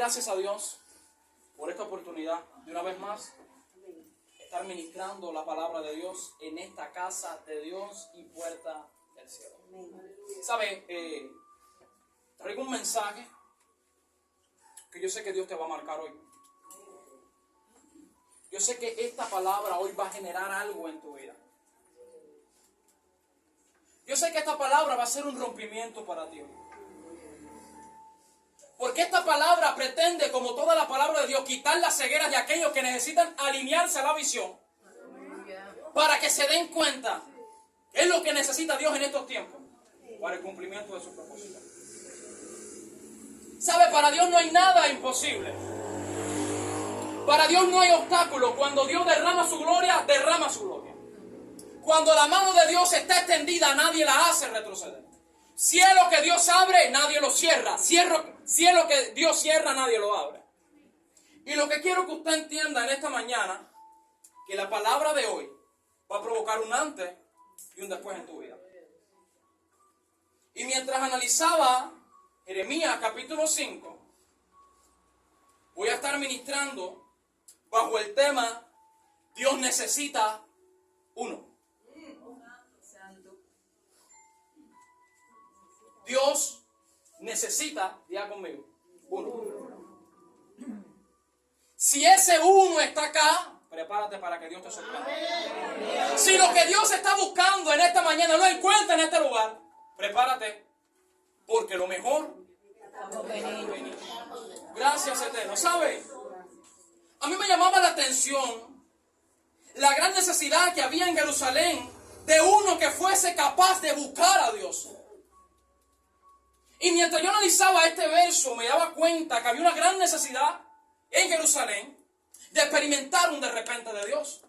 gracias a Dios por esta oportunidad de una vez más estar ministrando la palabra de Dios en esta casa de Dios y puerta del cielo. ¿Sabe? Traigo un mensaje que yo sé que Dios te va a marcar hoy. Yo sé que esta palabra hoy va a generar algo en tu vida. Yo sé que esta palabra va a ser un rompimiento para ti. Porque esta palabra pretende, como toda la palabra de Dios, quitar las cegueras de aquellos que necesitan alinearse a la visión. Para que se den cuenta. Es lo que necesita Dios en estos tiempos. Para el cumplimiento de su propósito. ¿Sabe? Para Dios no hay nada imposible. Para Dios no hay obstáculo. Cuando Dios derrama su gloria. Cuando la mano de Dios está extendida, nadie la hace retroceder. Cielo que Dios abre, nadie lo cierra. Cielo que Dios cierra, nadie lo abre. Y lo que quiero que usted entienda en esta mañana, que la palabra de hoy va a provocar un antes y un después en tu vida. Y mientras analizaba Jeremías capítulo 5, voy a estar ministrando bajo el tema Dios necesita uno. Dios necesita, diga conmigo, uno. Si ese uno está acá, prepárate para que Dios te sorprenda. Si lo que Dios está buscando en esta mañana lo encuentra en este lugar, prepárate, porque lo mejor está por venir. Gracias, Eterno. ¿Sabe? A mí me llamaba la atención la gran necesidad que había en Jerusalén de uno que fuese capaz de buscar a Dios. Y mientras yo analizaba este verso, me daba cuenta que había una gran necesidad en Jerusalén de experimentar un de repente de Dios.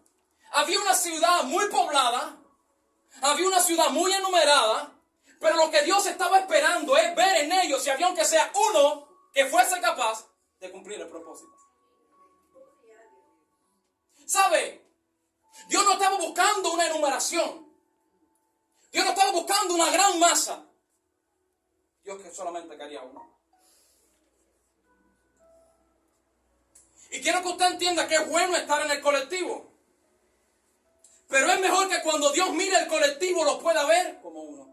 Había una ciudad muy poblada, había una ciudad muy enumerada, pero lo que Dios estaba esperando es ver en ellos si había aunque sea uno que fuese capaz de cumplir el propósito. ¿Sabe? Dios no estaba buscando una enumeración. Dios no estaba buscando una gran masa. Dios que solamente quería uno. Y quiero que usted entienda que es bueno estar en el colectivo. Pero es mejor que cuando Dios mire el colectivo lo pueda ver como uno.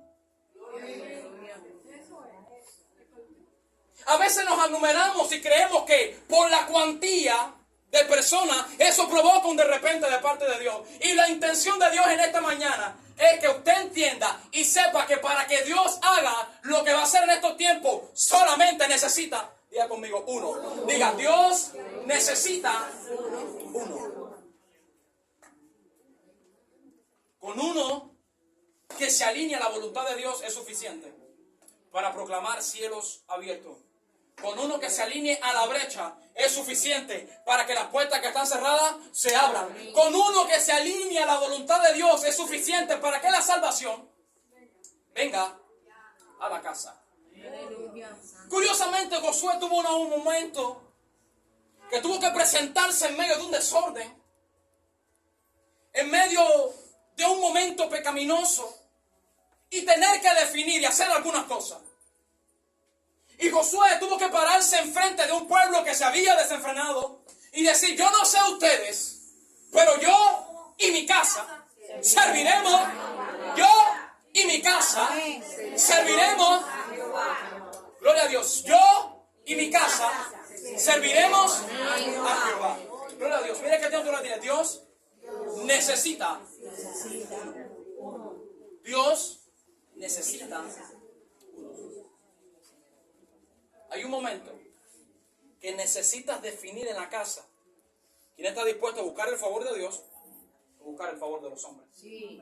A veces nos aglomeramos y creemos que por la cuantía de personas eso provoca un de repente de parte de Dios. Y la intención de Dios en esta mañana es que usted entienda y sepa que para que Dios haga lo que va a hacer en estos tiempos, solamente necesita, diga conmigo, uno. Diga, Dios necesita uno. Con uno que se alinee a la voluntad de Dios es suficiente para proclamar cielos abiertos. Con uno que se alinee a la brecha es suficiente para que las puertas que están cerradas se abran. Con uno que se alinee a la voluntad de Dios es suficiente para que la salvación venga a la casa. Curiosamente, Josué tuvo un momento que tuvo que presentarse en medio de un desorden, en medio de un momento pecaminoso y tener que definir y hacer algunas cosas. Y Josué tuvo que pararse enfrente de un pueblo que se había desenfrenado y decir, yo no sé ustedes, pero yo y mi casa serviremos. Yo y mi casa serviremos. Gloria a Dios. Yo y mi casa serviremos a Jehová. Gloria a Dios. Mira que Dios tiene. Dios necesita. Dios necesita. Hay un momento que necesitas definir en la casa quién está dispuesto a buscar el favor de Dios o buscar el favor de los hombres. Sí.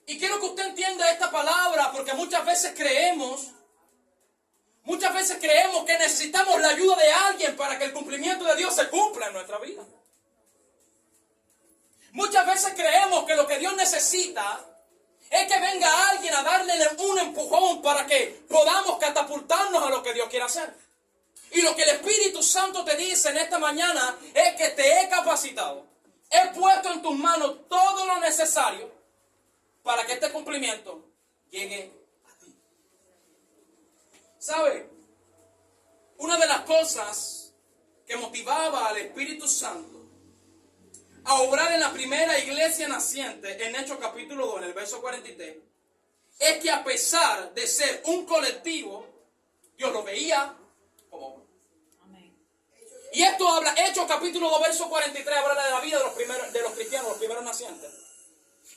Y quiero que usted entienda esta palabra porque muchas veces creemos que necesitamos la ayuda de alguien para que el cumplimiento de Dios se cumpla en nuestra vida. Muchas veces creemos que lo que Dios necesita es que venga alguien a darle un empujón para que podamos catapultarnos a lo que Dios quiere hacer. Y lo que el Espíritu Santo te dice en esta mañana es que te he capacitado. He puesto en tus manos todo lo necesario para que este cumplimiento llegue a ti. ¿Sabe? Una de las cosas que motivaba al Espíritu Santo a obrar en la primera iglesia naciente, en Hechos capítulo 2, en el verso 43, es que a pesar de ser un colectivo, Dios lo veía como uno. Y esto habla, Hechos capítulo 2, verso 43, habla de la vida de los cristianos, los primeros nacientes.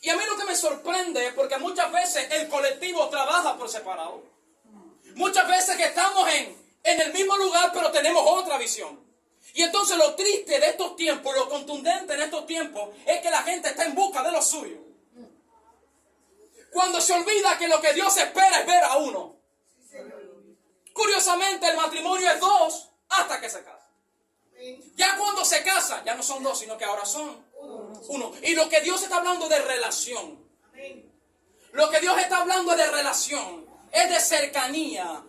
Y a mí lo que me sorprende es porque muchas veces el colectivo trabaja por separado. Muchas veces que estamos en el mismo lugar, pero tenemos otra visión. Y entonces lo triste de estos tiempos, lo contundente en estos tiempos, es que la gente está en busca de lo suyo. Cuando se olvida que lo que Dios espera es ver a uno. Curiosamente, el matrimonio es dos hasta que se casa. Ya cuando se casa, ya no son dos, sino que ahora son uno. Y lo que Dios está hablando de relación. Lo que Dios está hablando es de relación. Es de cercanía.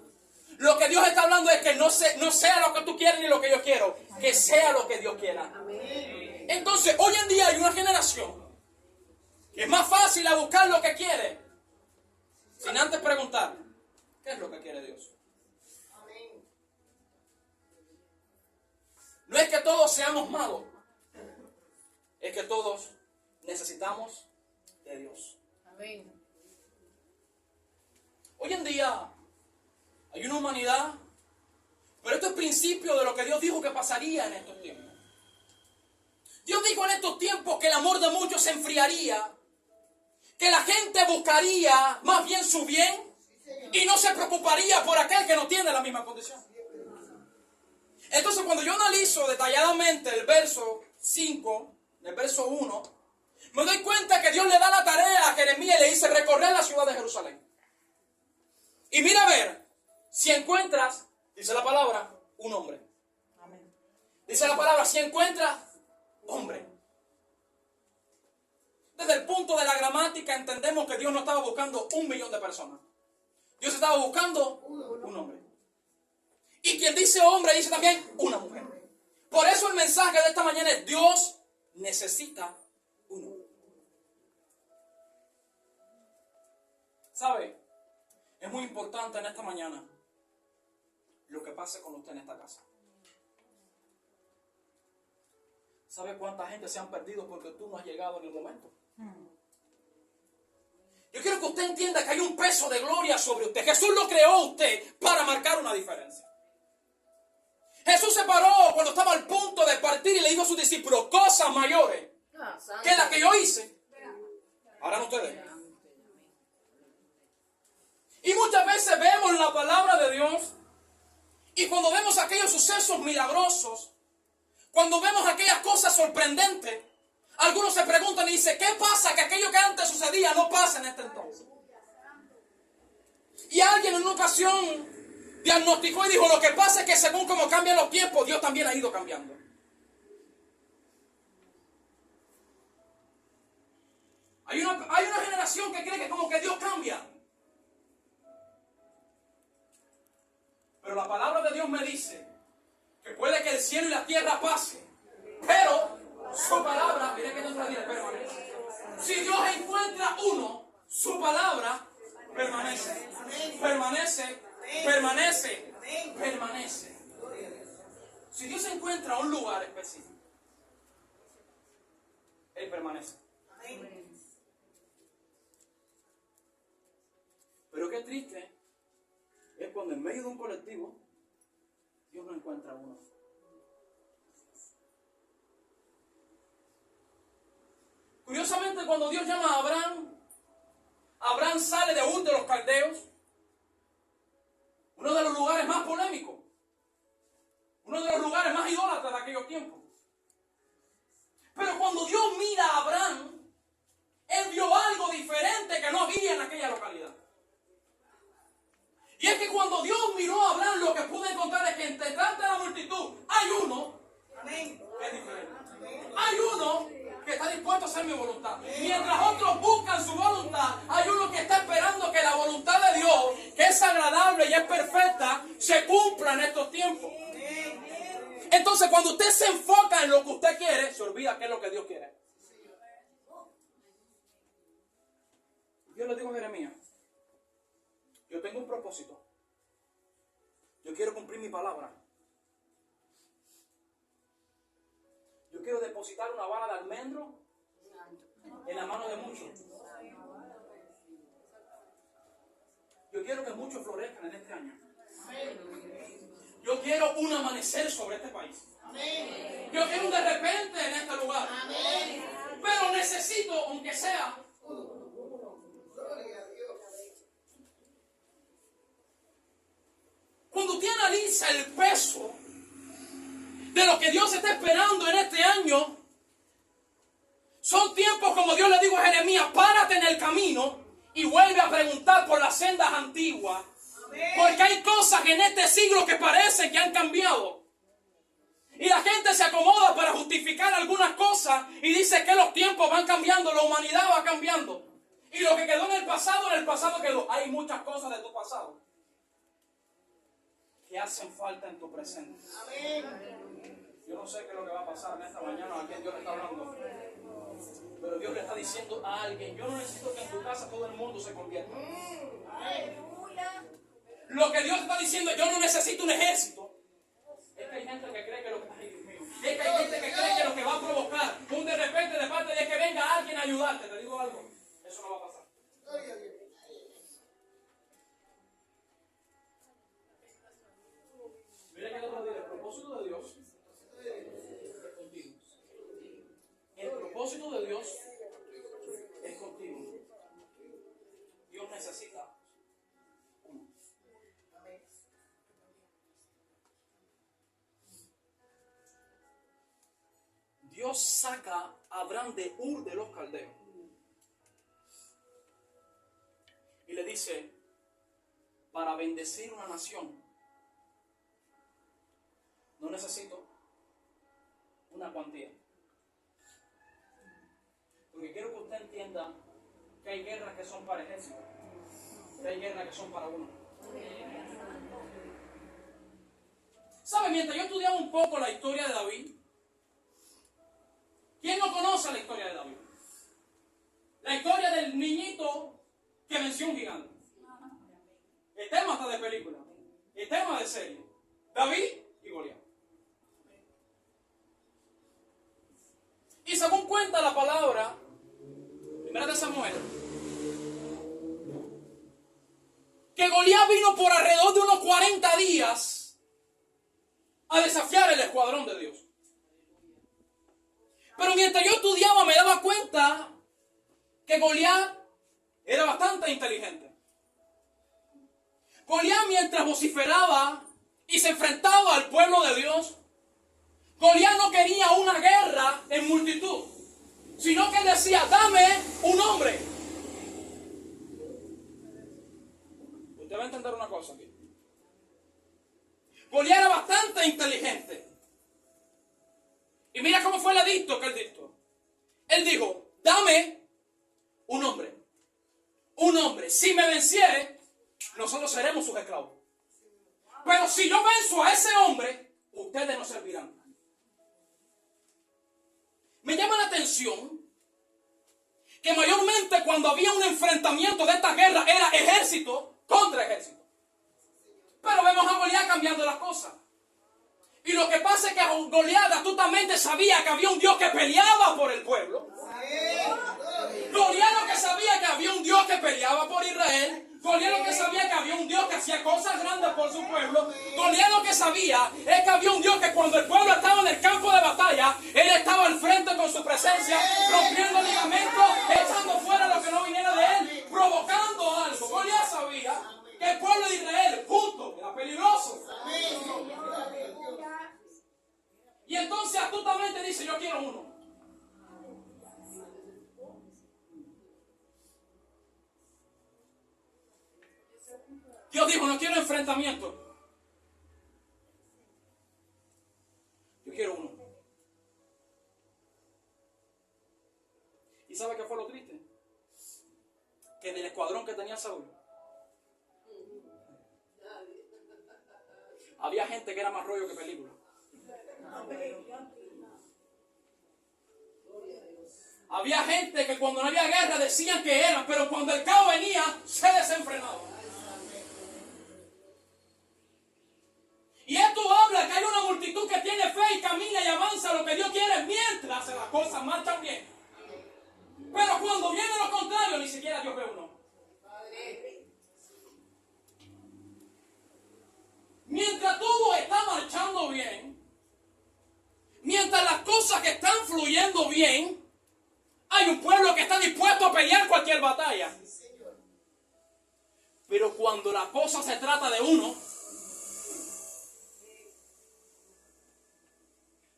Lo que Dios está hablando es que no sea lo que tú quieres ni lo que yo quiero. Que sea lo que Dios quiera. Entonces, hoy en día hay una generación que es más fácil a buscar lo que quiere, sin antes preguntar, ¿qué es lo que quiere Dios? No es que todos seamos malos, es que todos necesitamos de Dios. Amén. Hoy en día hay una humanidad, pero esto es principio de lo que Dios dijo que pasaría en estos tiempos. Dios dijo en estos tiempos que el amor de muchos se enfriaría, que la gente buscaría más bien su bien y no se preocuparía por aquel que no tiene la misma condición. Entonces, cuando yo analizo detalladamente el verso 5, el verso 1, me doy cuenta que Dios le da la tarea a Jeremías y le dice recorrer la ciudad de Jerusalén. Y mira a ver si encuentras, dice la palabra, un hombre. Amén. Dice la palabra, si encuentras hombre. Desde el punto de la gramática entendemos que Dios no estaba buscando 1 millón de personas. Dios estaba buscando un hombre. Y quien dice hombre dice también una mujer. Por eso el mensaje de esta mañana es Dios necesita uno. ¿Sabe? Es muy importante en esta mañana lo que pase con usted en esta casa. ¿Sabe cuánta gente se han perdido porque tú no has llegado en el momento? Yo quiero que usted entienda que hay un peso de gloria sobre usted. Jesús lo creó a usted para marcar una diferencia. Jesús se paró cuando estaba al punto de partir y le dijo a sus discípulos, cosas mayores que las que yo hice, harán ustedes. Y muchas veces vemos la palabra de Dios y cuando vemos aquellos sucesos milagrosos, cuando vemos aquellas cosas sorprendentes, algunos se preguntan y dicen, ¿qué pasa que aquello que antes sucedía no pasa en este entonces? Y alguien en una ocasión diagnosticó y dijo, lo que pasa es que según como cambian los tiempos, Dios también ha ido cambiando. Hay una generación que cree que como que Dios cambia. Pero la palabra de Dios me dice que puede que el cielo y la tierra pase, pero su palabra, mire que no se la dice, permanece. Si Dios encuentra uno, su palabra permanece. Permanece, permanece, permanece. Si Dios encuentra un lugar específico, Él permanece. Pero qué triste es cuando en medio de un colectivo Dios no encuentra uno. Curiosamente, cuando Dios llama a Abraham, Abraham sale de Ur de los Caldeos, uno de los lugares más polémicos, uno de los lugares más idólatras de aquellos tiempos. Pero cuando Dios mira a Abraham, Él vio algo diferente que no había en aquella localidad. Y es que cuando Dios miró a Abraham, lo que pudo encontrar es que entre tanta la multitud hay uno que es diferente. Hay uno que está dispuesto a hacer mi voluntad. Mientras otros buscan su voluntad, hay uno que está esperando que la voluntad de Dios, que es agradable y es perfecta, se cumpla en estos tiempos. Entonces, cuando usted se enfoca en lo que usted quiere, se olvida qué es lo que Dios quiere. Dios le dijo a Jeremías, yo tengo un propósito. Yo quiero cumplir mi palabra. Yo quiero depositar una vara de almendro en la mano de muchos. Yo quiero que muchos florezcan en este año. Yo quiero un amanecer sobre este país. Yo quiero un de repente en este lugar. Pero necesito, aunque sea, cuando usted analiza el peso de lo que Dios está esperando en este año, son tiempos como Dios le dijo a Jeremías: párate en el camino y vuelve a preguntar por las sendas antiguas. Porque hay cosas en este siglo que parece que han cambiado. Y la gente se acomoda para justificar algunas cosas y dice que los tiempos van cambiando, la humanidad va cambiando. Y lo que quedó en el pasado quedó. Hay muchas cosas de tu pasado que hacen falta en tu presente. Yo no sé qué es lo que va a pasar en esta mañana, a quien Dios le está hablando. Pero Dios le está diciendo a alguien: yo no necesito que en tu casa todo el mundo se convierta. Lo que Dios está diciendo: yo no necesito un ejército. Es que hay gente que cree que lo que... Ay, Dios mío. Es que hay gente que cree que lo que va a provocar un de repente de parte de que venga alguien a ayudarte. Te digo algo: eso no va a pasar. Mira que el otro día, el propósito de Dios es contigo. El propósito de Dios es contigo. Dios necesita uno. Dios saca a Abraham de Ur de los Caldeos y le dice: para bendecir una nación no necesito una cuantía. Porque quiero que usted entienda que hay guerras que son para ejércitos, que hay guerras que son para uno. ¿Sabe? Mientras yo estudiaba un poco la historia de David, ¿quién no conoce la historia de David? La historia del niñito que venció un gigante. El tema está de película, el tema de serie. David y Goliat. Y según cuenta la palabra, primera de Samuel, que Goliat vino por alrededor de unos 40 días a desafiar el escuadrón de Dios. Pero mientras yo estudiaba me daba cuenta que Goliat era bastante inteligente. Goliat, mientras vociferaba y se enfrentaba al pueblo de Dios, Goliat no quería una guerra en multitud, sino que decía: dame un hombre. Usted va a entender una cosa aquí. Goliat era bastante inteligente. Y mira cómo fue el edicto que él dictó. Él dijo: dame un hombre. Un hombre. Si me venciere, nosotros seremos sus esclavos. Pero si yo venzo a ese hombre, ustedes nos servirán. Me llama la atención que mayormente cuando había un enfrentamiento de esta guerra era ejército contra ejército. Pero vemos a Goliat cambiando las cosas. Y lo que pasa es que Goliat astutamente sabía que había un Dios que peleaba por el pueblo. Goliat lo que sabía que había un Dios que peleaba por Israel. Goliat lo que sabía que había un Dios que hacía cosas grandes por su pueblo. Goliat lo que sabía es que había un Dios que cuando el pueblo estaba en el campo de batalla, él estaba al frente con su presencia, rompiendo ligamentos, echando fuera lo que no viniera de él, provocando algo. Goliat sabía que el pueblo de Israel junto era peligroso. Y entonces astutamente dice: yo quiero uno. Dios dijo: no quiero enfrentamiento. Yo quiero uno. ¿Y sabe qué fue lo triste? Que del escuadrón que tenía Saúl había gente que era más rollo que película. Había gente que cuando no había guerra decían que eran, pero cuando el caos venía se desenfrenaban. fluyendo bien, hay un pueblo que está dispuesto a pelear cualquier batalla. Pero cuando la cosa se trata de uno,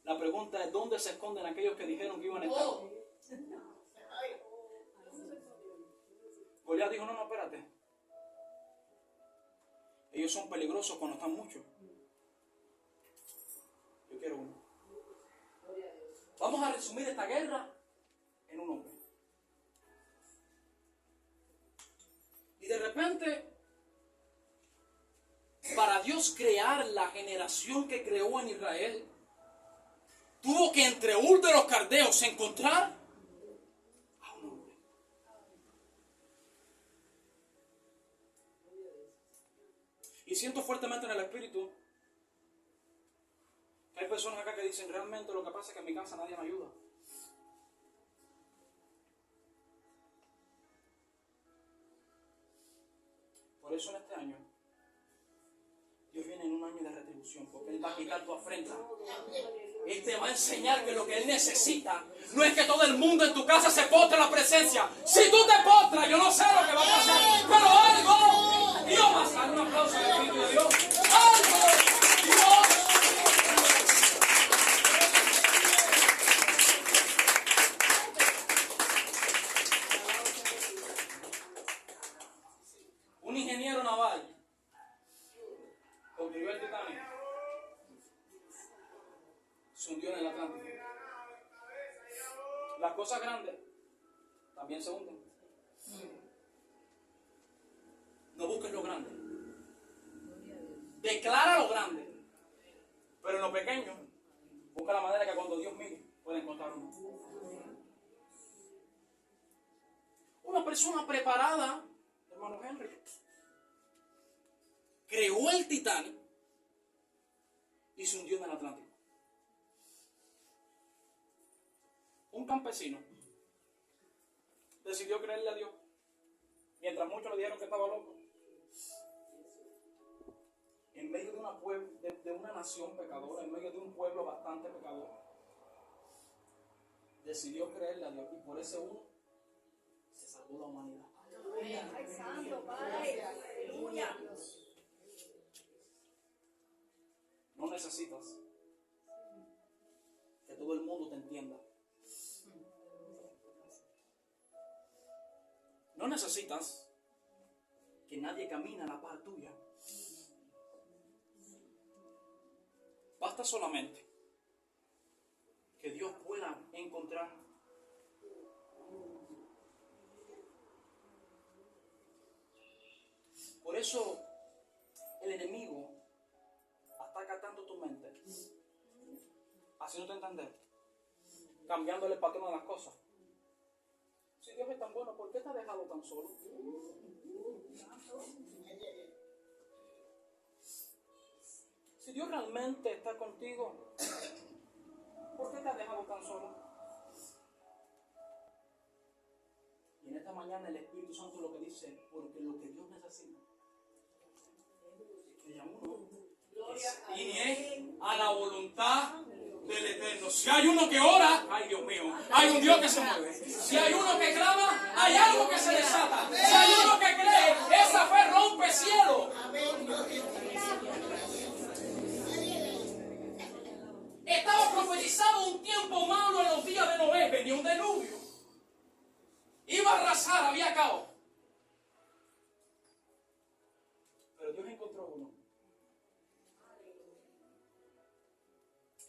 la pregunta es: ¿dónde se esconden aquellos que dijeron que iban a estar? Goliat dijo: no, espérate. Ellos son peligrosos cuando están muchos. Yo quiero uno. Vamos a resumir esta guerra en un hombre. Y de repente, para Dios crear la generación que creó en Israel, tuvo que entre Ur de los Caldeos encontrar a un hombre. Y siento fuertemente en el espíritu que hay personas acá que dicen: realmente lo que pasa es que en mi casa nadie me ayuda. Por eso en este año Dios viene en un año de retribución, porque Él va a quitar tu afrenta. Él te va a enseñar que lo que Él necesita no es que todo el mundo en tu casa se postre en la presencia. Si tú te postras, yo no sé lo que va a pasar, pero algo Dios va a hacer. Un aplauso al Espíritu de Dios. Algo Dios. Un ingeniero naval construyó el Titanic, se hundió en el Atlántico. Las cosas grandes también se hunden. No busques lo grande. Declara lo grande. Pero en lo pequeño, busca la manera que cuando Dios mire, pueda encontrar uno. Una persona preparada, hermano Henry, creó el Titanic y se hundió en el Atlántico. Un campesino decidió creerle a Dios, mientras muchos le dijeron que estaba loco. En medio de una nación pecadora, en medio de un pueblo bastante pecador, decidió creerle a Dios, y por ese uno se salvó la humanidad. No necesitas que todo el mundo te entienda. No necesitas que nadie camine a la par tuya. Basta solamente que Dios pueda encontrar. Por eso el enemigo ataca tanto tu mente, haciéndote entender, cambiándole el patrón de las cosas. Si Dios es tan bueno, ¿por qué te ha dejado tan solo? Si Dios realmente está contigo, ¿por qué te ha dejado tan solo? Y en esta mañana el Espíritu Santo lo que dice: porque lo que Dios necesita es que haya uno y a la voluntad del Eterno. Si hay uno que ora, ay Dios mío, hay un Dios que se mueve. Si hay uno que clama, hay algo que se desata. Si hay uno que cree, esa fe rompe cielo. Estaba profetizado un tiempo malo en los días de Noé. Venía un diluvio, iba a arrasar, había caos. Pero Dios encontró uno.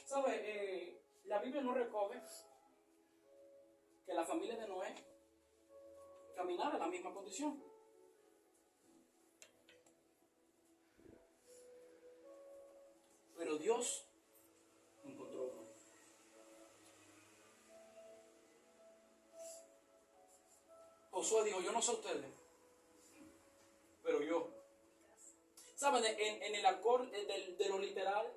¿Sabe? La Biblia no recoge que la familia de Noé caminara en la misma condición. Pero Dios encontró uno. Josué dijo: yo no sé ustedes, pero yo. ¿Saben? En el acorde de lo literal,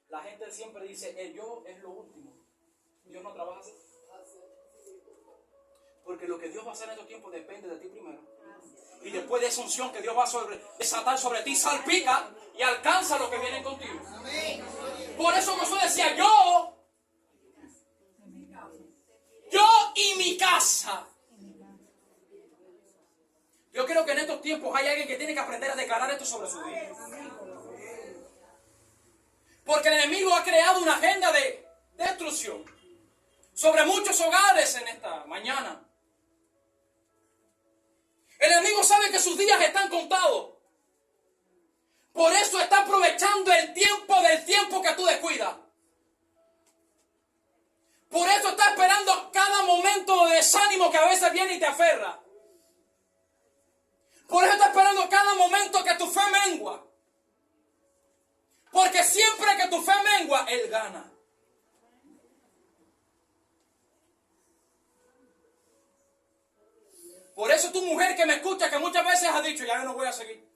la gente siempre dice: el yo es lo último. Dios no trabaja así. Porque lo que Dios va a hacer en estos tiempos depende de ti primero. Y después de esa unción que Dios va a desatar sobre ti, salpica y alcanza lo que viene contigo. Por eso Josué decía: yo y mi casa. Yo creo que en estos tiempos hay alguien que tiene que aprender a declarar esto sobre su vida. Porque el enemigo ha creado una agenda de destrucción sobre muchos hogares en esta mañana. El enemigo sabe que sus días están contados. Por eso está aprovechando el tiempo del tiempo que tú descuidas. Por eso está esperando cada momento de desánimo que a veces viene y te aferra. Por eso está esperando cada momento que tu fe mengua. Porque siempre que tu fe mengua, Él gana. Por eso tu mujer que me escucha, que muchas veces ha dicho, ya no voy a seguir.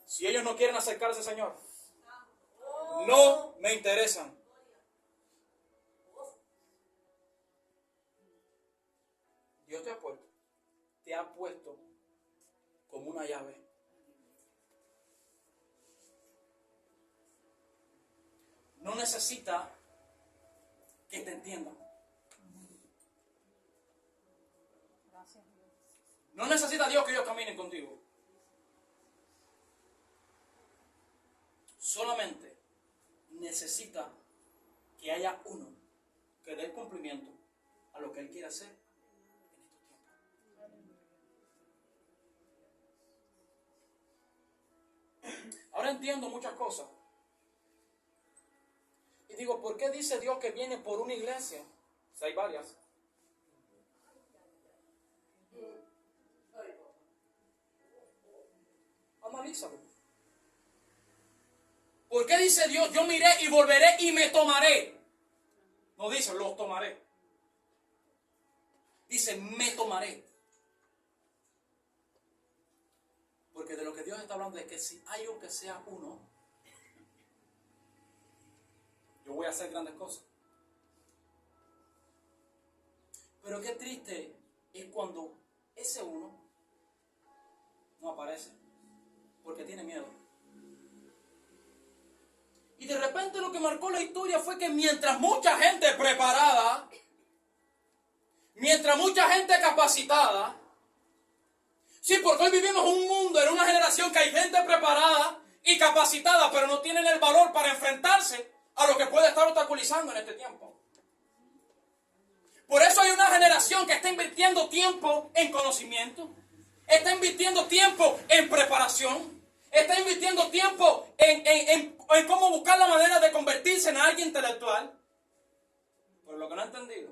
Si ellos no quieren acercarse al Señor, no me interesan. Dios te ha puesto como una llave. No necesita que te entiendan. No necesita Dios que ellos caminen contigo. Solamente necesita que haya uno que dé cumplimiento a lo que Él quiere hacer en estos tiempos. Ahora entiendo muchas cosas. Y digo, ¿por qué dice Dios que viene por una iglesia? Si hay varias. Analízalo. ¿Por qué dice Dios, yo miré y volveré y me tomaré? No dice, los tomaré. Dice, me tomaré. Porque de lo que Dios está hablando es que si hay aunque sea uno, yo voy a hacer grandes cosas. Pero qué triste es cuando ese uno no aparece. Porque tiene miedo. Y de repente lo que marcó la historia fue que mientras mucha gente preparada, mientras mucha gente capacitada, sí, porque hoy vivimos un mundo, en una generación que hay gente preparada y capacitada, pero no tienen el valor para enfrentarse a lo que puede estar obstaculizando en este tiempo. Por eso hay una generación que está invirtiendo tiempo en conocimiento, está invirtiendo tiempo en preparación, está invirtiendo tiempo en cómo buscar la manera de convertirse en alguien intelectual. Pero lo que no ha entendido,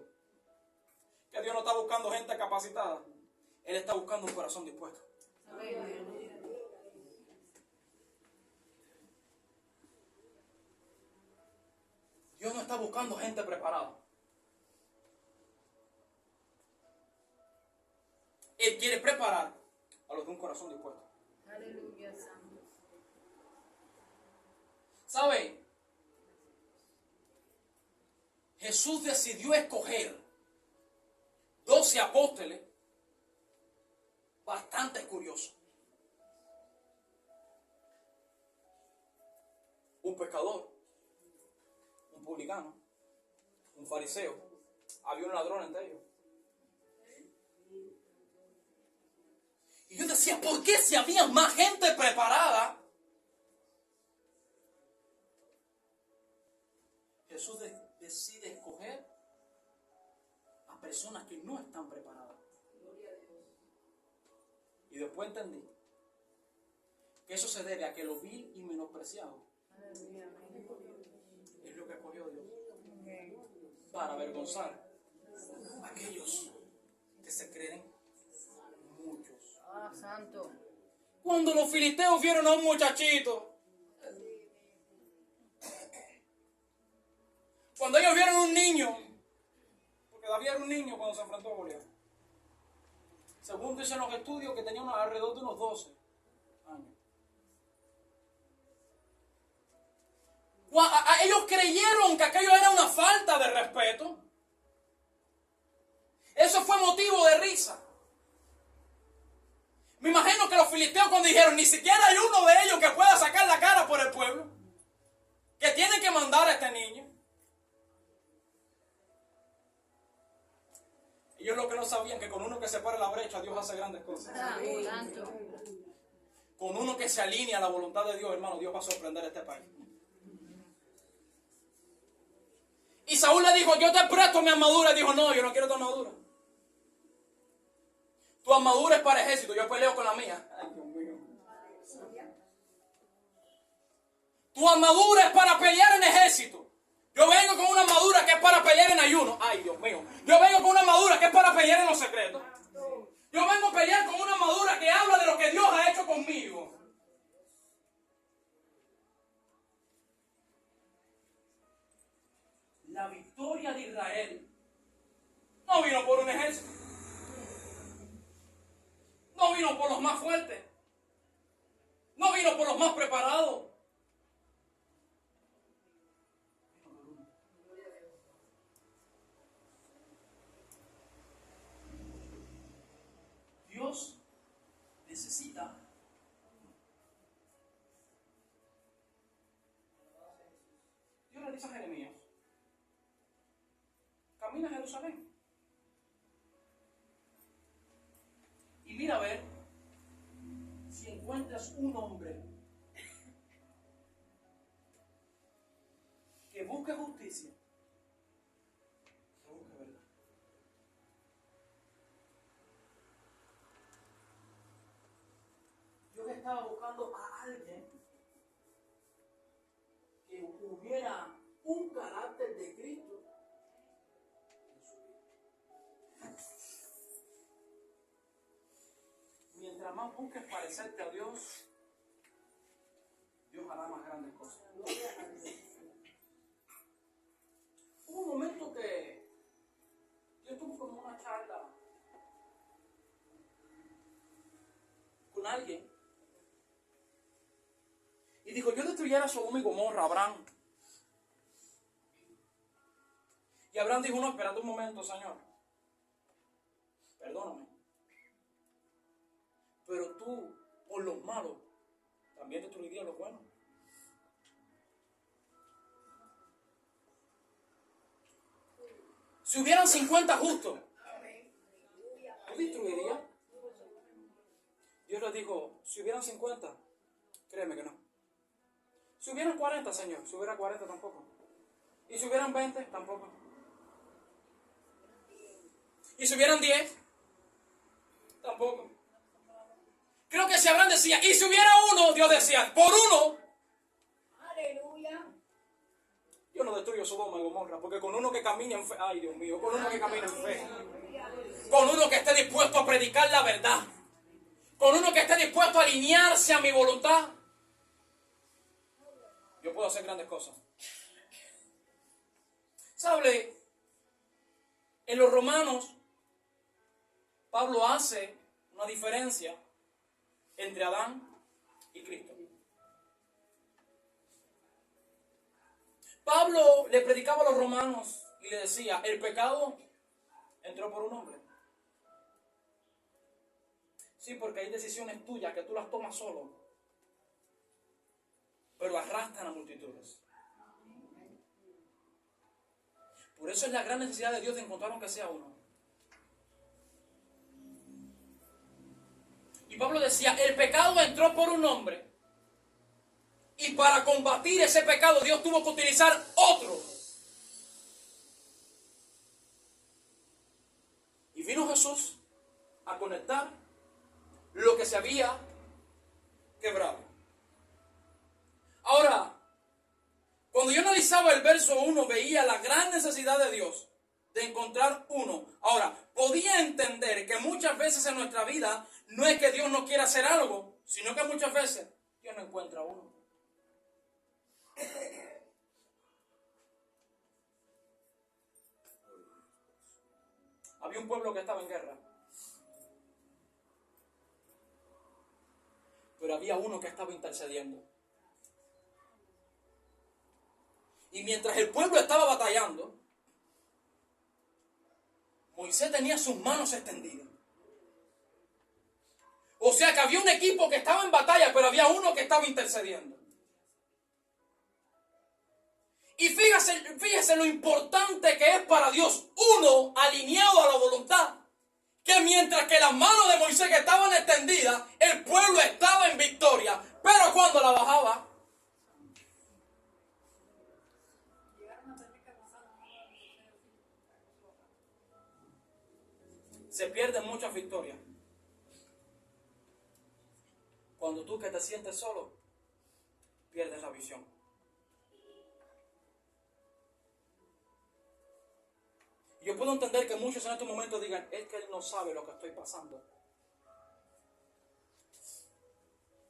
que Dios no está buscando gente capacitada, Él está buscando un corazón dispuesto. Dios no está buscando gente preparada. Él quiere preparar a los de un corazón dispuesto. Aleluya, Santo. ¿Sabe? Jesús decidió escoger 12 apóstoles bastante curiosos. Un pescador, un publicano, un fariseo. Había un ladrón entre ellos. Y yo decía, ¿por qué si había más gente preparada? Jesús decide escoger a personas que no están preparadas. Y después entendí que eso se debe a que lo vil y menospreciado es lo que escogió Dios para avergonzar a aquellos que se creen muchos. Ah, Santo. Cuando los filisteos vieron a un muchachito, cuando ellos vieron a un niño, porque David era un niño cuando se enfrentó a Goliat, según dicen los estudios, que tenía alrededor de unos 12 años. Ellos creyeron que aquello era una falta de respeto. Eso fue motivo de risa. Me imagino que los filisteos cuando dijeron, ni siquiera hay uno de ellos que pueda sacar la cara por el pueblo, que tienen que mandar a este niño. Ellos lo que no sabían que con uno que se para la brecha, Dios hace grandes cosas. Santo. Con uno que se alinea a la voluntad de Dios, hermano, Dios va a sorprender a este país. Y Saúl le dijo, yo te presto mi armadura. Y dijo, no, yo no quiero tu armadura. Tu armadura es para ejército, yo peleo con la mía. Ay, Dios mío. Tu armadura es para pelear en ejército. Yo vengo con una armadura que es para pelear en ayuno. Ay, Dios mío. Yo vengo con una armadura que es para pelear en los secretos. Yo vengo a pelear con una armadura que habla de lo que Dios ha hecho conmigo. La victoria de Israel no vino por un ejército. No vino por los más fuertes. No vino por los más preparados. Dios necesita Dios le dice a Jeremías, camina a Jerusalén y mira a ver si encuentras un hombre que busque justicia, que busque verdad. Yo estaba buscando a alguien que hubiera un carácter de Cristo en su vida. Mientras más busques parecerte a Dios, Dios hará más grandes cosas. Hubo un momento que yo tuve como una charla con alguien y dijo, yo destruyera a Sodoma y Gomorra, Abraham. Y Abraham dijo, no, espérate un momento, Señor. Perdóname. Pero tú, por los malos, también destruirías los buenos. Si hubieran 50 justos, ¿tú destruirías? Dios les dijo, si hubieran 50, créeme que no. Si hubieran 40, Señor, si hubiera 40 tampoco. Y si hubieran 20, tampoco. Y si hubieran 10, tampoco. Creo que si Abraham decía, y si hubiera uno, Dios decía, por uno. Aleluya. Yo no destruyo Sodoma y Gomorra, porque con uno que camine en fe, ay Dios mío, con uno que camine en fe, con uno que esté dispuesto a predicar la verdad, con uno que esté dispuesto a alinearse a mi voluntad, yo puedo hacer grandes cosas. ¿Sabe? En los Romanos, Pablo hace una diferencia entre Adán y Cristo. Pablo le predicaba a los romanos y le decía, el pecado entró por un hombre. Sí, porque hay decisiones tuyas que tú las tomas solo, pero arrastran a multitudes. Por eso es la gran necesidad de Dios de encontrar aunque sea uno. Y Pablo decía, el pecado entró por un hombre. Y para combatir ese pecado Dios tuvo que utilizar otro. Y vino Jesús a conectar lo que se había quebrado. Ahora, cuando yo analizaba el verso 1, veía la gran necesidad de Dios de encontrar uno. Ahora, podía entender que muchas veces en nuestra vida no es que Dios no quiera hacer algo, sino que muchas veces Dios no encuentra uno. Había un pueblo que estaba en guerra, pero había uno que estaba intercediendo. Y mientras el pueblo estaba batallando, Moisés tenía sus manos extendidas. O sea que había un equipo que estaba en batalla, pero había uno que estaba intercediendo. Y fíjese lo importante que es para Dios, uno alineado a la voluntad. Que mientras que las manos de Moisés estaban extendidas, el pueblo estaba en victoria. Pero cuando la bajaba, se pierden muchas victorias. Cuando tú que te sientes solo, pierdes la visión. Yo puedo entender que muchos en estos momentos digan, es que él no sabe lo que estoy pasando.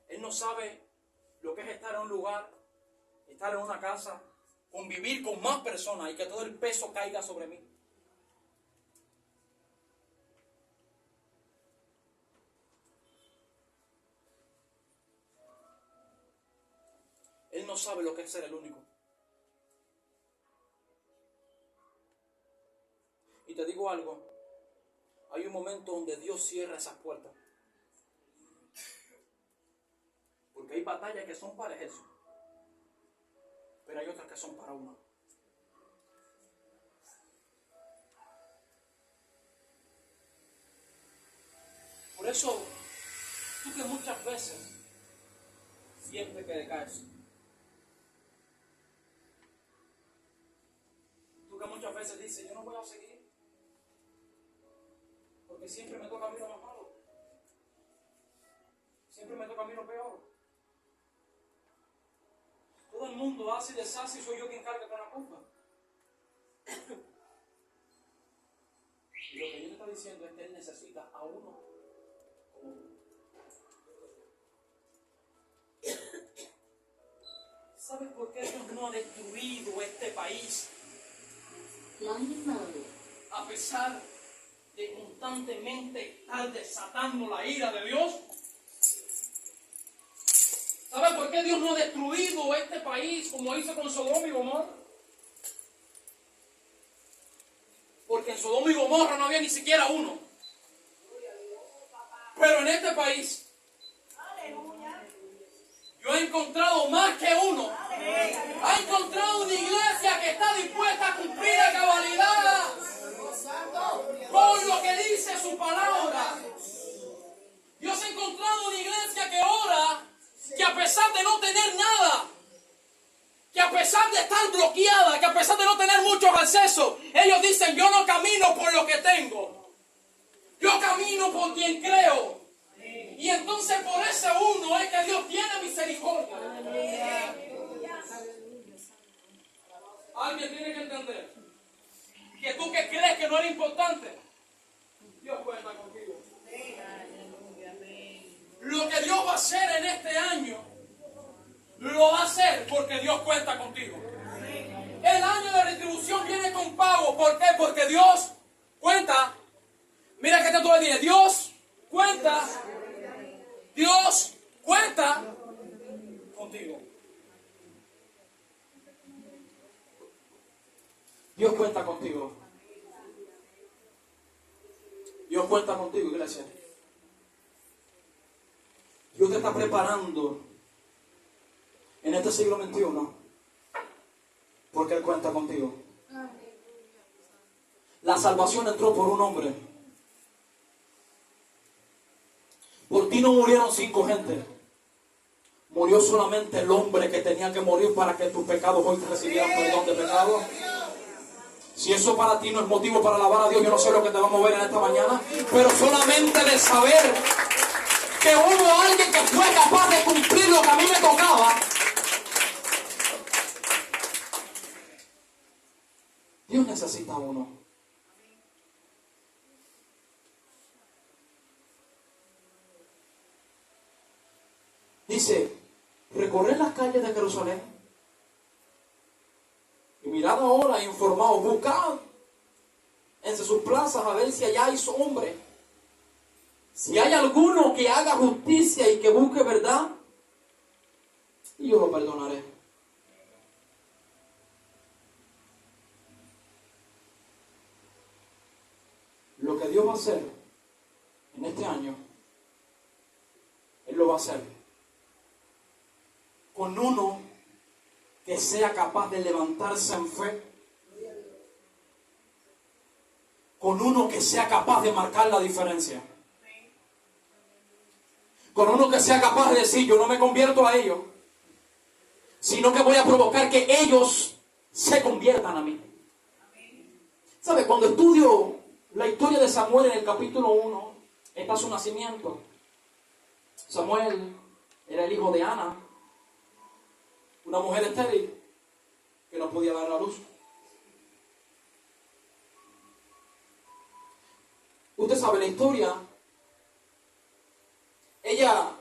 Él no sabe lo que es estar en un lugar, estar en una casa, convivir con más personas y que todo el peso caiga sobre mí. Él no sabe lo que es ser el único. Y te digo algo, hay un momento donde Dios cierra esas puertas. Porque hay batallas que son para eso, pero hay otras que son para uno. Por eso, tú que muchas veces, siempre que decaes, tú que muchas veces dices, yo no voy a seguir, porque siempre me toca a mí lo más malo, siempre me toca a mí lo peor. Todo el mundo hace y deshace y soy yo quien carga con la culpa. Y lo que Dios está diciendo es que Él necesita a uno como tú. ¿Sabes por qué Dios no ha destruido este país? A pesar de constantemente estar desatando la ira de Dios. ¿Sabes por qué Dios no ha destruido este país como hizo con Sodoma y Gomorra? Porque en Sodoma y Gomorra no había ni siquiera uno. Pero en este país yo he encontrado más que uno. He encontrado una iglesia que está dispuesta a cumplir a cabalidad con lo que dice su palabra. Dios ha encontrado una iglesia que ora, que a pesar de no tener nada, que a pesar de estar bloqueada, que a pesar de no tener muchos accesos, ellos dicen, yo no camino por lo que tengo, yo camino por quien creo. Y entonces por ese uno es que Dios tiene misericordia. Alguien tiene que entender que tú que crees que no eres importante, Dios cuenta contigo. Lo que Dios va a hacer en este año, lo va a hacer porque Dios cuenta contigo. El año de retribución viene con pago. ¿Por qué? Porque Dios cuenta. Mira que te voy a decir, Dios cuenta contigo. Dios cuenta contigo. Dios cuenta contigo, iglesia. Dios te está preparando en este siglo XXI porque Él cuenta contigo. La salvación entró por un hombre. Por ti no murieron 5 gentes. Murió solamente el hombre que tenía que morir para que tus pecados hoy recibieran perdón de pecados. Si eso para ti no es motivo para alabar a Dios, yo no sé lo que te va a mover en esta mañana, pero solamente de saber que hubo alguien que fue capaz de cumplir lo que a mí me tocaba. Dios necesita a uno. Dice, recorred las calles de Jerusalén y mirad ahora, informaos, buscad entre sus plazas a ver si halláis hombre. Si hay alguno que haga justicia y que busque verdad, y yo lo perdonaré. Lo que Dios va a hacer en este año, Él lo va a hacer con uno que sea capaz de levantarse en fe, con uno que sea capaz de marcar la diferencia, con uno que sea capaz de decir: yo no me convierto a ellos, sino que voy a provocar que ellos se conviertan a mí. ¿Sabe? Cuando estudio la historia de Samuel en el capítulo 1, está su nacimiento. Samuel era el hijo de Ana, una mujer estéril que no podía dar a luz. Usted sabe la historia. Ella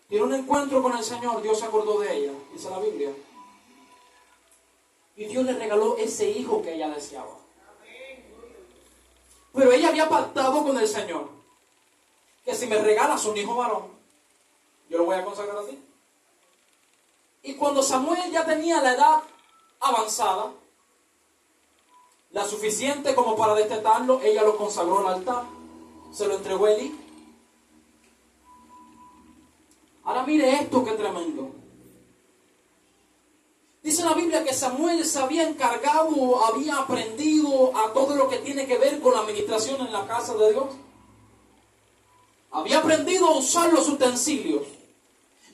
tiene un encuentro con el Señor, Dios se acordó de ella, dice la Biblia. Y Dios le regaló ese hijo que ella deseaba. Pero ella había pactado con el Señor que si me regalas un hijo varón, yo lo voy a consagrar a ti. Y cuando Samuel ya tenía la edad avanzada, la suficiente como para destetarlo, ella lo consagró al altar, se lo entregó a Elí. Ahora mire esto, qué tremendo. Dice la Biblia que Samuel se había encargado, había aprendido a todo lo que tiene que ver con la administración en la casa de Dios. Había aprendido a usar los utensilios.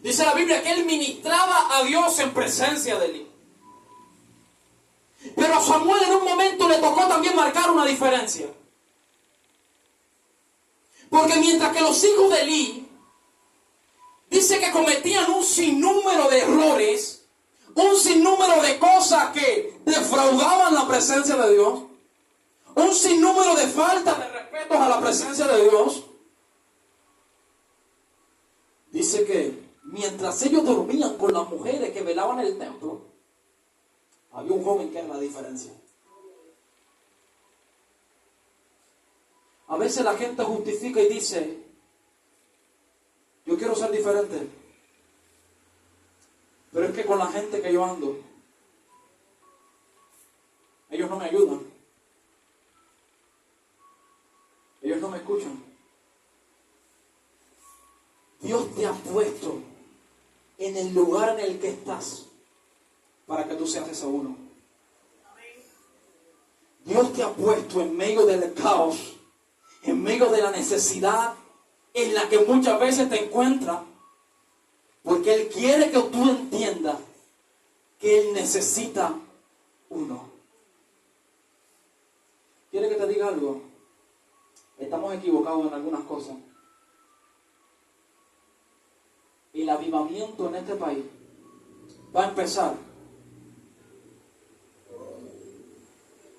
Dice la Biblia que él ministraba a Dios en presencia de Elí. Pero a Samuel en un momento le tocó también marcar una diferencia. Porque mientras que los hijos de Elí, dice que cometían un sinnúmero de errores, un sinnúmero de cosas que defraudaban la presencia de Dios, un sinnúmero de faltas de respeto a la presencia de Dios. Dice que mientras ellos dormían con las mujeres que velaban el templo, había un joven que era la diferencia. A veces la gente justifica y dice: yo quiero ser diferente, pero es que con la gente que yo ando, ellos no me ayudan, ellos no me escuchan. Dios te ha puesto en el lugar en el que estás para que tú seas ese uno. Dios te ha puesto en medio del caos, en medio de la necesidad en la que muchas veces te encuentras, porque Él quiere que tú entiendas que Él necesita uno. ¿Quiere que te diga algo? Estamos equivocados en algunas cosas. El avivamiento en este país va a empezar.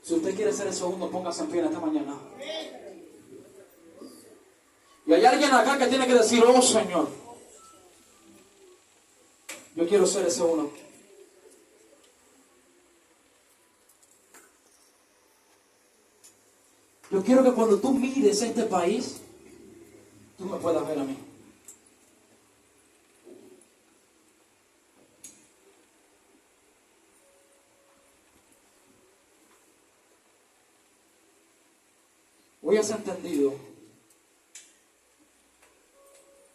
Si usted quiere ser el segundo, póngase en pie en esta mañana. Y hay alguien acá que tiene que decir: oh Señor, yo quiero ser ese uno. Yo quiero que cuando tú mires este país, tú me puedas ver a mí. Hoy has entendido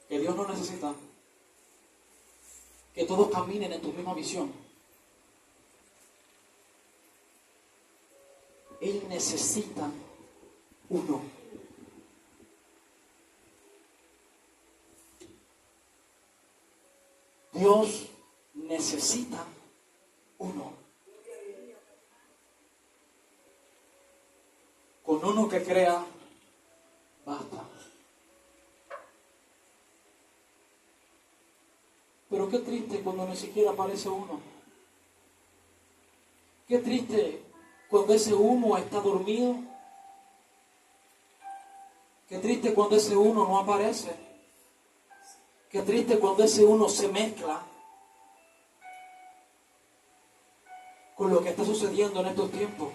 que Dios no necesita que todos caminen en tu misma visión. Él necesita uno. Dios necesita uno. Con uno que crea, basta. Pero qué triste cuando ni siquiera aparece uno. Qué triste cuando ese humo está dormido. Qué triste cuando ese uno no aparece. Qué triste cuando ese uno se mezcla con lo que está sucediendo en estos tiempos.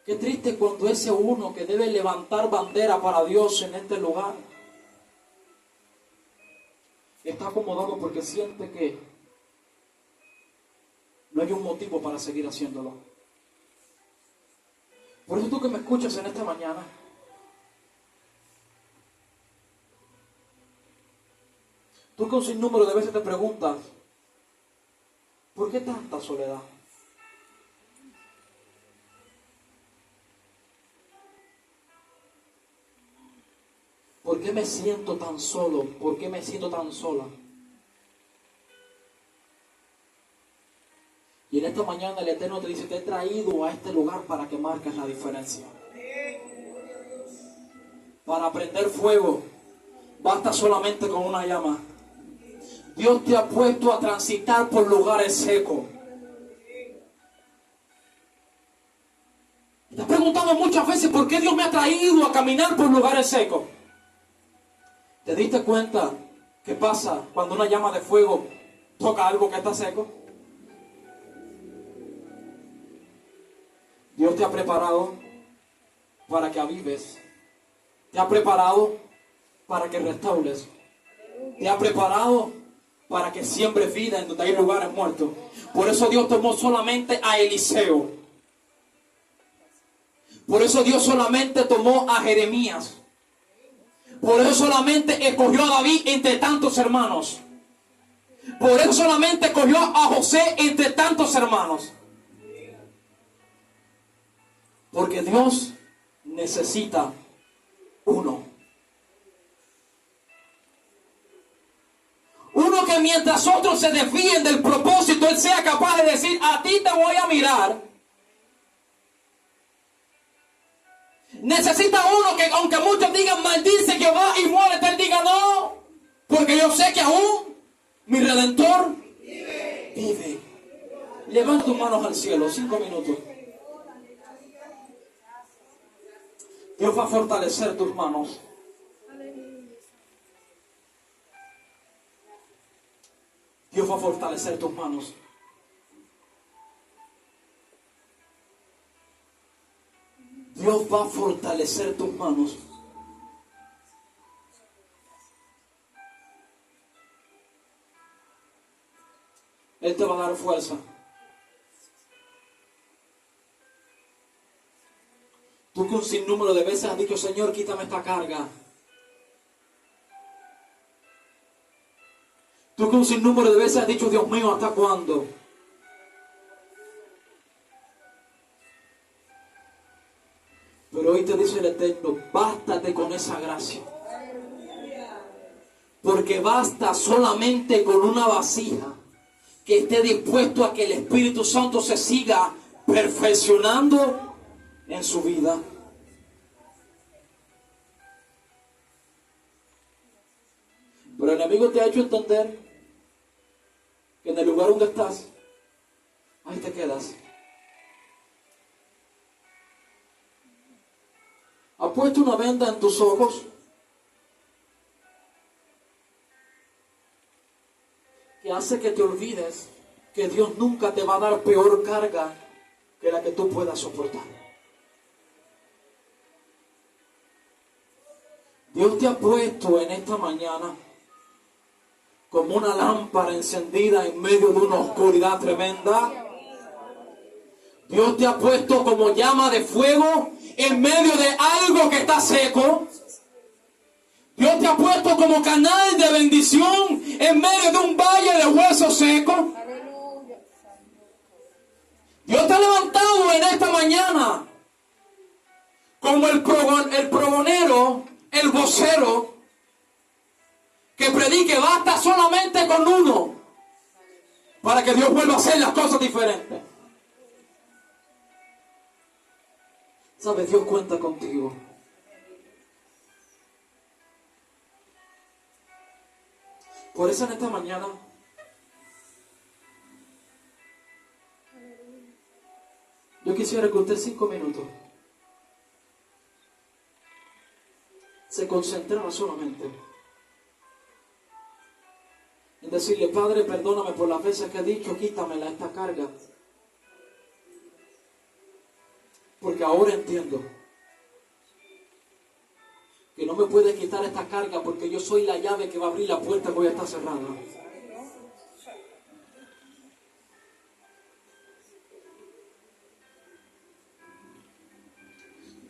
Qué triste cuando ese uno que debe levantar bandera para Dios en este lugar está acomodado porque siente que no hay un motivo para seguir haciéndolo. Por eso tú que me escuchas en esta mañana, Tú que un sinnúmero de veces te preguntas, ¿por qué tanta soledad? ¿Por qué me siento tan solo? ¿Por qué me siento tan sola? Y en esta mañana el Eterno te dice, te he traído a este lugar para que marques la diferencia. Para prender fuego, basta solamente con una llama. Dios te ha puesto a transitar por lugares secos. Te has preguntado muchas veces por qué Dios me ha traído a caminar por lugares secos. ¿Te diste cuenta qué pasa cuando una llama de fuego toca algo que está seco? Dios te ha preparado para que avives. Te ha preparado para que restaures. Te ha preparado para que siembres vida en donde hay lugares muertos. Por eso Dios tomó solamente a Eliseo. Por eso Dios solamente tomó a Jeremías. Por eso solamente escogió a David entre tantos hermanos. Por eso solamente escogió a José entre tantos hermanos. Porque Dios necesita uno. Uno que mientras otros se desvíen del propósito, Él sea capaz de decir, a ti te voy a mirar. Necesita uno que aunque muchos digan, maldice Jehová y muérete, Él diga, no. Porque yo sé que aún mi Redentor vive. Levanta tus manos al cielo, 5 minutos. Dios va a fortalecer tus manos. Dios va a fortalecer tus manos. Dios va a fortalecer tus manos. Él te va a dar fuerza. Tú que un sinnúmero de veces has dicho, Señor, quítame esta carga. Tú que un sinnúmero de veces has dicho, Dios mío, ¿hasta cuándo? Pero hoy te dice el Eterno, bástate con esa gracia. Porque basta solamente con una vasija que esté dispuesto a que el Espíritu Santo se siga perfeccionando en su vida. Pero el enemigo te ha hecho entender que en el lugar donde estás, ahí te quedas. Ha puesto una venda en tus ojos que hace que te olvides que Dios nunca te va a dar peor carga que la que tú puedas soportar. Dios te ha puesto en esta mañana como una lámpara encendida en medio de una oscuridad tremenda. Dios te ha puesto como llama de fuego en medio de algo que está seco. Dios te ha puesto como canal de bendición en medio de un valle de huesos secos. Dios te ha levantado en esta mañana como el pregonero, el vocero, que predique, basta solamente con uno para que Dios vuelva a hacer las cosas diferentes. ¿Sabes? Dios cuenta contigo. Por eso en esta mañana yo quisiera que usted 5 minutos se concentrara solamente en decirle, Padre, perdóname por las veces que he dicho, quítamela esta carga. Porque ahora entiendo que no me puede quitar esta carga porque yo soy la llave que va a abrir la puerta que hoy está cerrada.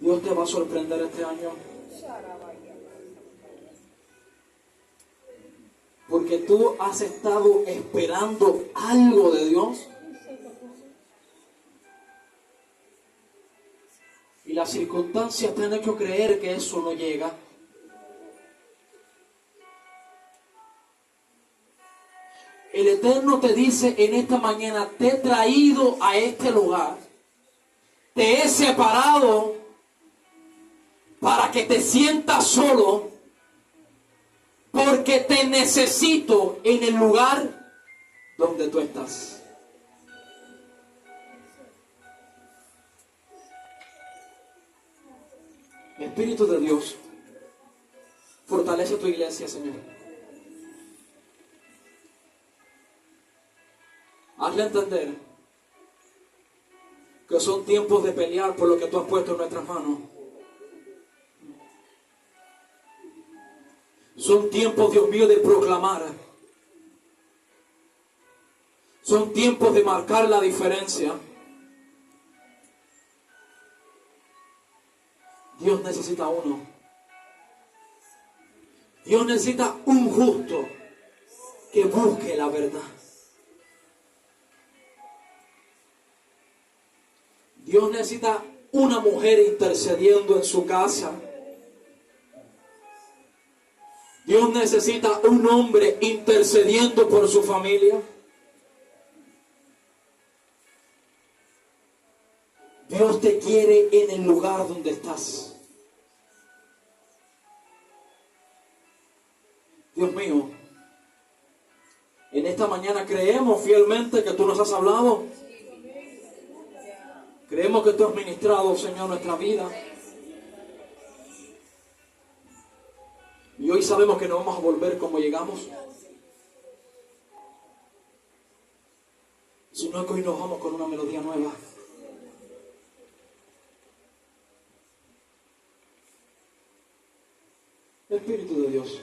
Dios te va a sorprender este año. Porque porque tú has estado esperando algo de Dios. Y las circunstancias te han hecho creer que eso no llega. El Eterno te dice en esta mañana, te he traído a este lugar, te he separado para que te sientas solo, porque te necesito en el lugar donde tú estás. Espíritu de Dios, fortalece tu iglesia, Señor. Hazle entender que son tiempos de pelear por lo que tú has puesto en nuestras manos. Son tiempos, Dios mío, de proclamar. Son tiempos de marcar la diferencia. Dios necesita uno. Dios necesita un justo que busque la verdad. Dios necesita una mujer intercediendo en su casa. Dios necesita un hombre intercediendo por su familia. Dios te quiere en el lugar donde estás. Dios mío, en esta mañana creemos fielmente que tú nos has hablado. Creemos que tú has ministrado, Señor, nuestra vida. Y hoy sabemos que no vamos a volver como llegamos, sino que hoy nos vamos con una melodía nueva. Espíritu de Dios,